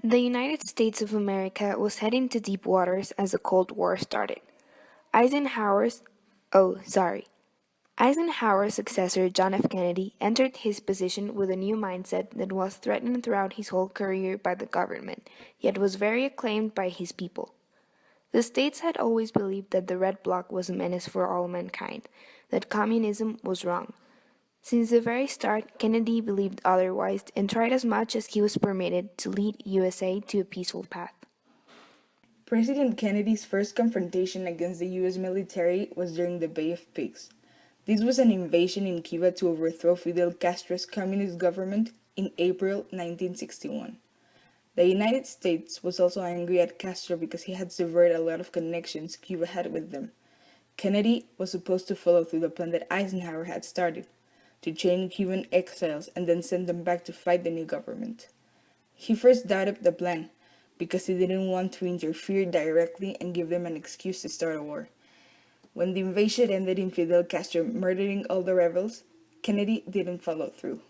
The United States of America was heading to deep waters as the Cold War started. Eisenhower's, oh, sorry, Eisenhower's successor, John F. Kennedy, entered his position with a new mindset that was threatened throughout his whole career by the government, yet was very acclaimed by his people. The states had always believed that the Red Bloc was a menace for all mankind, that communism was wrong. Since the very start, Kennedy believed otherwise and tried as much as he was permitted to lead USA to a peaceful path. President Kennedy's first confrontation against the U.S. military was during the Bay of Pigs. This was an invasion in Cuba to overthrow Fidel Castro's communist government in April 1961. The United States was also angry at Castro because he had severed a lot of connections Cuba had with them. Kennedy was supposed to follow through the plan that Eisenhower had started, to chain Cuban exiles and then send them back to fight the new government. He first doubted the plan because he didn't want to interfere directly and give them an excuse to start a war. When the invasion ended in Fidel Castro murdering all the rebels, Kennedy didn't follow through.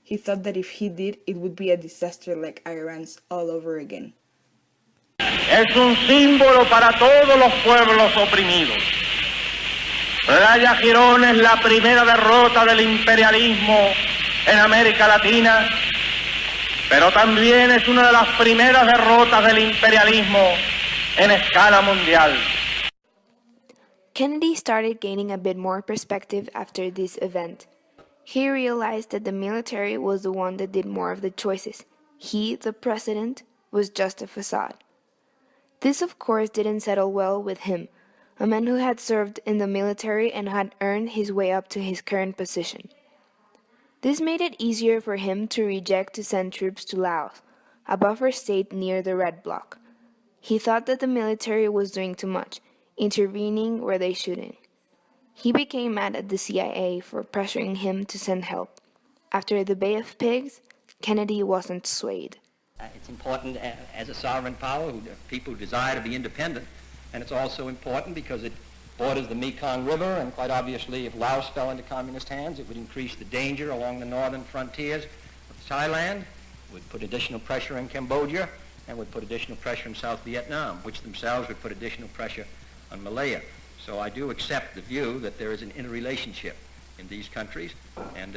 He thought that if he did, it would be a disaster like Iran's all over again. Es un símbolo para todos los pueblos oprimidos. Playa Girón es la primera derrota del imperialismo en América Latina, pero también es una de las primeras derrotas del imperialismo en escala mundial. Kennedy started gaining a bit more perspective after this event. He realized that the military was the one that did more of the choices. He, the president, was just a facade. This, of course, didn't settle well with him, a man who had served in the military and had earned his way up to his current position. This made it easier for him to reject to send troops to Laos, a buffer state near the Red Bloc. He thought that the military was doing too much, intervening where they shouldn't. He became mad at the CIA for pressuring him to send help. After the Bay of Pigs, Kennedy wasn't swayed. It's important as a sovereign power, people desire to be independent, and it's also important because it borders the Mekong River, and quite obviously if Laos fell into communist hands, it would increase the danger along the northern frontiers of Thailand, would put additional pressure in Cambodia, and would put additional pressure in South Vietnam, which themselves would put additional pressure on Malaya. So I do accept the view that there is an interrelationship in these countries, and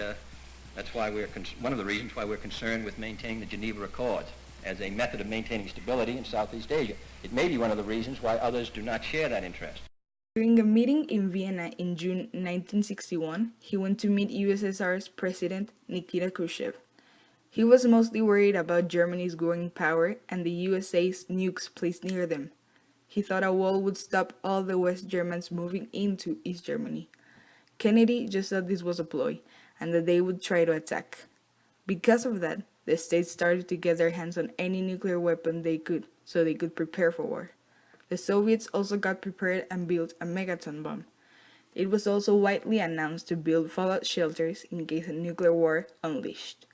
that's why one of the reasons why we're concerned with maintaining the Geneva Accords as a method of maintaining stability in Southeast Asia. It may be one of the reasons why others do not share that interest. During a meeting in Vienna in June 1961, he went to meet USSR's President Nikita Khrushchev. He was mostly worried about Germany's growing power and the USA's nukes placed near them. He thought a wall would stop all the West Germans moving into East Germany. Kennedy just thought this was a ploy, and that they would try to attack. Because of that, the states started to get their hands on any nuclear weapon they could, so they could prepare for war. The Soviets also got prepared and built a megaton bomb. It was also widely announced to build fallout shelters in case a nuclear war unleashed.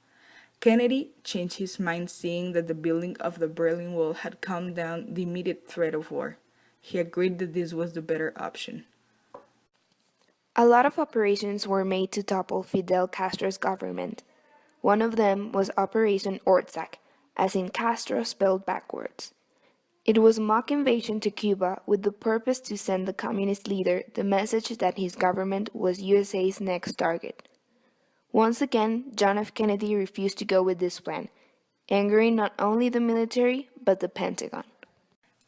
Kennedy changed his mind seeing that the building of the Berlin Wall had calmed down the immediate threat of war. He agreed that this was the better option. A lot of operations were made to topple Fidel Castro's government. One of them was Operation Ortsac, as in Castro spelled backwards. It was a mock invasion to Cuba with the purpose to send the communist leader the message that his government was USA's next target. Once again, John F. Kennedy refused to go with this plan, angering not only the military, but the Pentagon.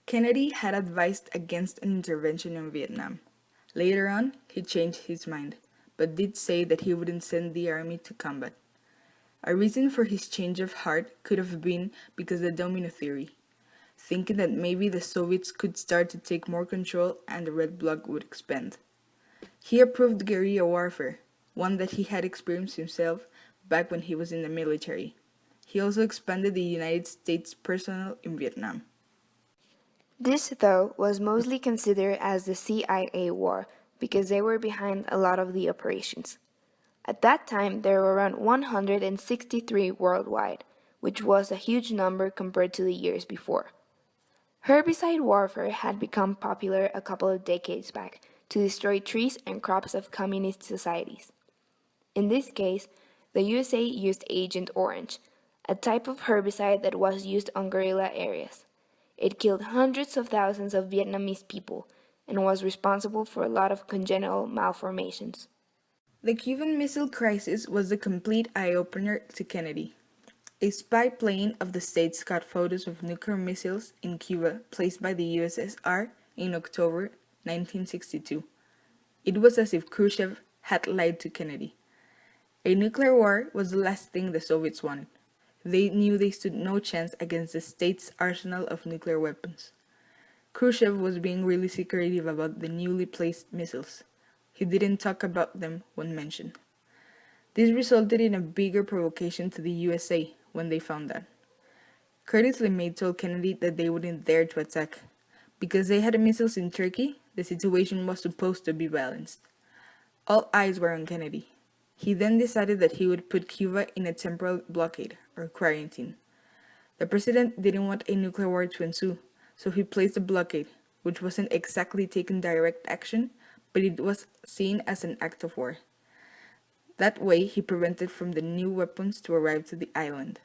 Kennedy had advised against an intervention in Vietnam. Later on, he changed his mind, but did say that he wouldn't send the army to combat. A reason for his change of heart could have been because of the domino theory, thinking that maybe the Soviets could start to take more control and the Red Bloc would expand. He approved guerrilla warfare, one that he had experienced himself back when he was in the military. He also expanded the United States personnel in Vietnam. This, though, was mostly considered as the CIA war because they were behind a lot of the operations. At that time, there were around 163 worldwide, which was a huge number compared to the years before. Herbicide warfare had become popular a couple of decades back to destroy trees and crops of communist societies. In this case, the USA used Agent Orange, a type of herbicide that was used on guerrilla areas. It killed hundreds of thousands of Vietnamese people and was responsible for a lot of congenital malformations. The Cuban Missile Crisis was a complete eye-opener to Kennedy. A spy plane of the States got photos of nuclear missiles in Cuba placed by the USSR in October 1962. It was as if Khrushchev had lied to Kennedy. A nuclear war was the last thing the Soviets wanted. They knew they stood no chance against the States' arsenal of nuclear weapons. Khrushchev was being really secretive about the newly placed missiles. He didn't talk about them when mentioned. This resulted in a bigger provocation to the USA when they found that. Curtis LeMay told Kennedy that they wouldn't dare to attack. Because they had missiles in Turkey, the situation was supposed to be balanced. All eyes were on Kennedy. He then decided that he would put Cuba in a temporal blockade, or quarantine. The president didn't want a nuclear war to ensue, so he placed a blockade, which wasn't exactly taking direct action, but it was seen as an act of war. That way, he prevented from the new weapons to arrive to the island.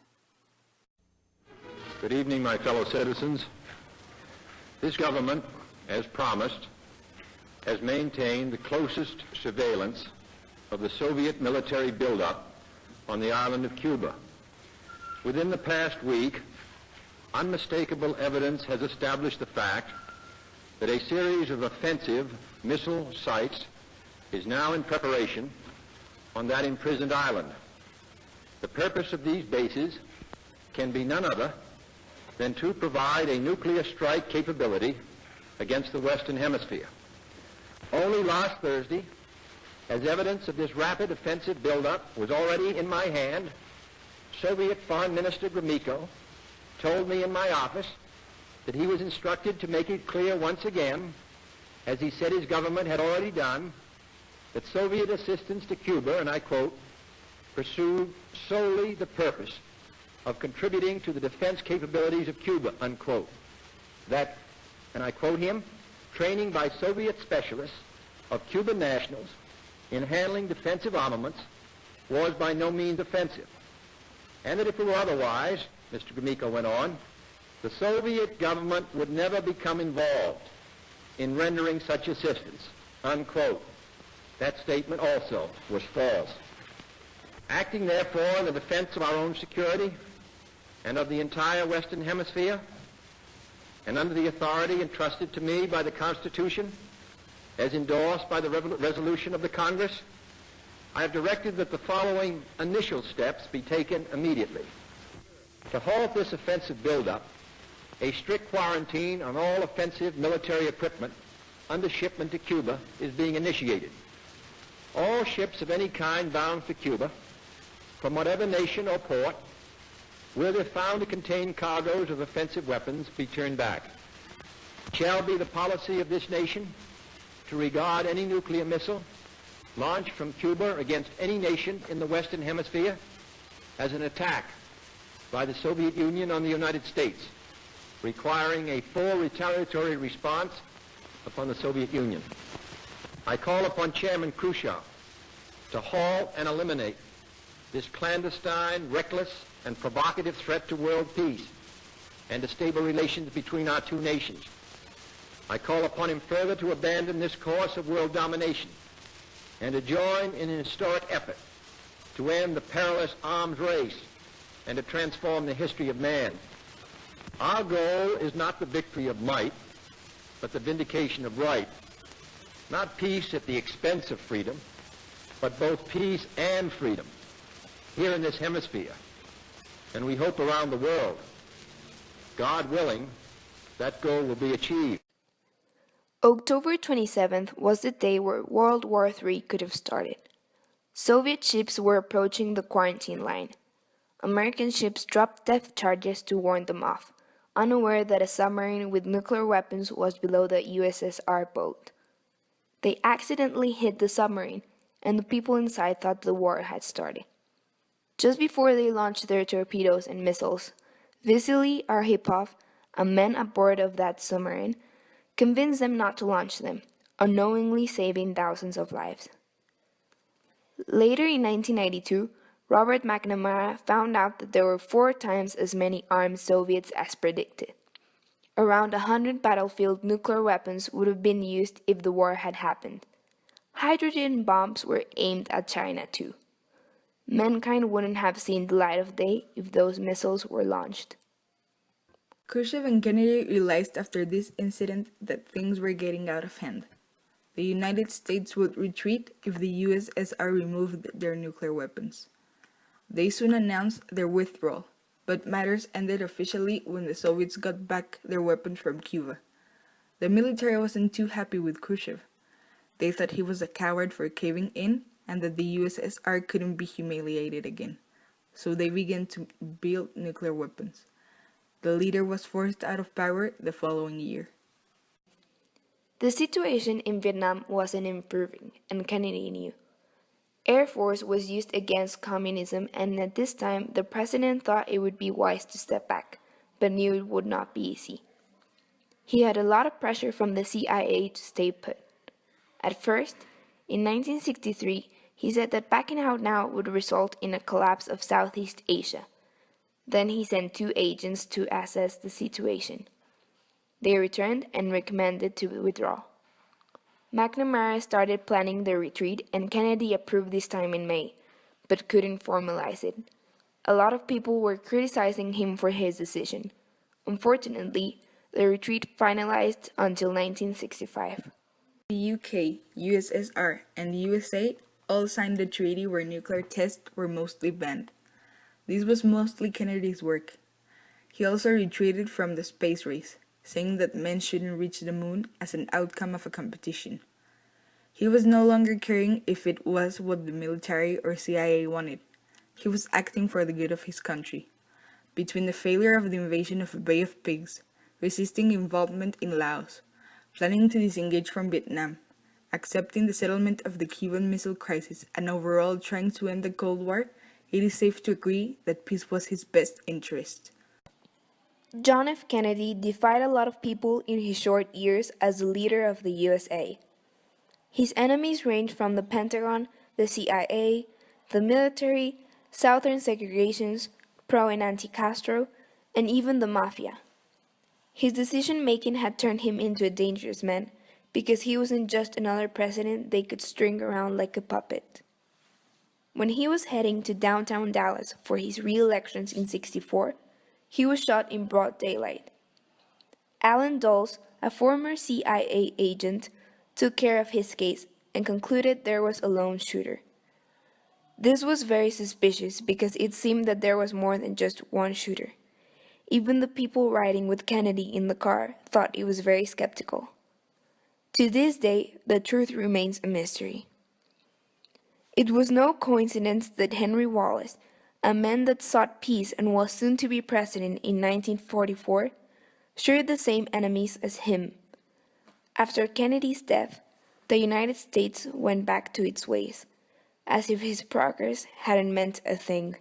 Good evening, my fellow citizens. This government, as promised, has maintained the closest surveillance of the Soviet military buildup on the island of Cuba. Within the past week, unmistakable evidence has established the fact that a series of offensive missile sites is now in preparation on that imprisoned island. The purpose of these bases can be none other than to provide a nuclear strike capability against the Western Hemisphere. Only last Thursday, as evidence of this rapid offensive buildup was already in my hand, Soviet Foreign Minister Gromyko told me in my office that he was instructed to make it clear once again, as he said his government had already done, that Soviet assistance to Cuba, and I quote, pursued solely the purpose of contributing to the defense capabilities of Cuba, unquote. That, and I quote him, training by Soviet specialists of Cuban nationals in handling defensive armaments was by no means offensive. And that if it were otherwise, Mr. Gromyko went on, the Soviet government would never become involved in rendering such assistance, unquote. That statement also was false. Acting therefore in the defense of our own security and of the entire Western Hemisphere, and under the authority entrusted to me by the Constitution, as endorsed by the resolution of the Congress, I have directed that the following initial steps be taken immediately. To halt this offensive buildup, a strict quarantine on all offensive military equipment under shipment to Cuba is being initiated. All ships of any kind bound for Cuba, from whatever nation or port, will, if found to contain cargoes of offensive weapons, be turned back. It shall be the policy of this nation to regard any nuclear missile launched from Cuba against any nation in the Western Hemisphere as an attack by the Soviet Union on the United States, requiring a full retaliatory response upon the Soviet Union. I call upon Chairman Khrushchev to halt and eliminate this clandestine, reckless, and provocative threat to world peace and to stable relations between our two nations. I call upon him further to abandon this course of world domination and to join in an historic effort to end the perilous arms race and to transform the history of man. Our goal is not the victory of might, but the vindication of right. Not peace at the expense of freedom, but both peace and freedom here in this hemisphere, and we hope around the world. God willing, that goal will be achieved. October 27th was the day where World War III could have started. Soviet ships were approaching the quarantine line. American ships dropped depth charges to warn them off, unaware that a submarine with nuclear weapons was below the USSR boat. They accidentally hit the submarine, and the people inside thought the war had started. Just before they launched their torpedoes and missiles, Vasily Arkhipov, a man aboard of that submarine, convinced them not to launch them, unknowingly saving thousands of lives. Later in 1992, Robert McNamara found out that there were 4 times as many armed Soviets as predicted. Around 100 battlefield nuclear weapons would have been used if the war had happened. Hydrogen bombs were aimed at China too. Mankind wouldn't have seen the light of day if those missiles were launched. Khrushchev and Kennedy realized after this incident that things were getting out of hand. The United States would retreat if the USSR removed their nuclear weapons. They soon announced their withdrawal, but matters ended officially when the Soviets got back their weapons from Cuba. The military wasn't too happy with Khrushchev. They thought he was a coward for caving in and that the USSR couldn't be humiliated again. So they began to build nuclear weapons. The leader was forced out of power the following year. The situation in Vietnam wasn't improving, and Kennedy knew. Air Force was used against communism, and at this time the president thought it would be wise to step back, but knew it would not be easy. He had a lot of pressure from the CIA to stay put. At first, in 1963, he said that backing out now would result in a collapse of Southeast Asia. Then he sent 2 agents to assess the situation. They returned and recommended to withdraw. McNamara started planning the retreat, and Kennedy approved this time in May, but couldn't formalize it. A lot of people were criticizing him for his decision. Unfortunately, the retreat finalized until 1965. The UK, USSR, and the USA all signed a treaty where nuclear tests were mostly banned. This was mostly Kennedy's work. He also retreated from the space race, saying that men shouldn't reach the moon as an outcome of a competition. He was no longer caring if it was what the military or CIA wanted. He was acting for the good of his country. Between the failure of the invasion of the Bay of Pigs, resisting involvement in Laos, planning to disengage from Vietnam, accepting the settlement of the Cuban Missile Crisis, and overall trying to end the Cold War, it is safe to agree that peace was his best interest. John F. Kennedy defied a lot of people in his short years as the leader of the USA. His enemies ranged from the Pentagon, the CIA, the military, Southern segregations, pro and anti-Castro, and even the Mafia. His decision-making had turned him into a dangerous man because he wasn't just another president they could string around like a puppet. When he was heading to downtown Dallas for his re-elections in '64, he was shot in broad daylight. Alan Dulles, a former CIA agent, took care of his case and concluded there was a lone shooter. This was very suspicious because it seemed that there was more than just one shooter. Even the people riding with Kennedy in the car thought it was very skeptical. To this day, the truth remains a mystery. It was no coincidence that Henry Wallace, a man that sought peace and was soon to be president in 1944, shared the same enemies as him. After Kennedy's death, the United States went back to its ways, as if his progress hadn't meant a thing.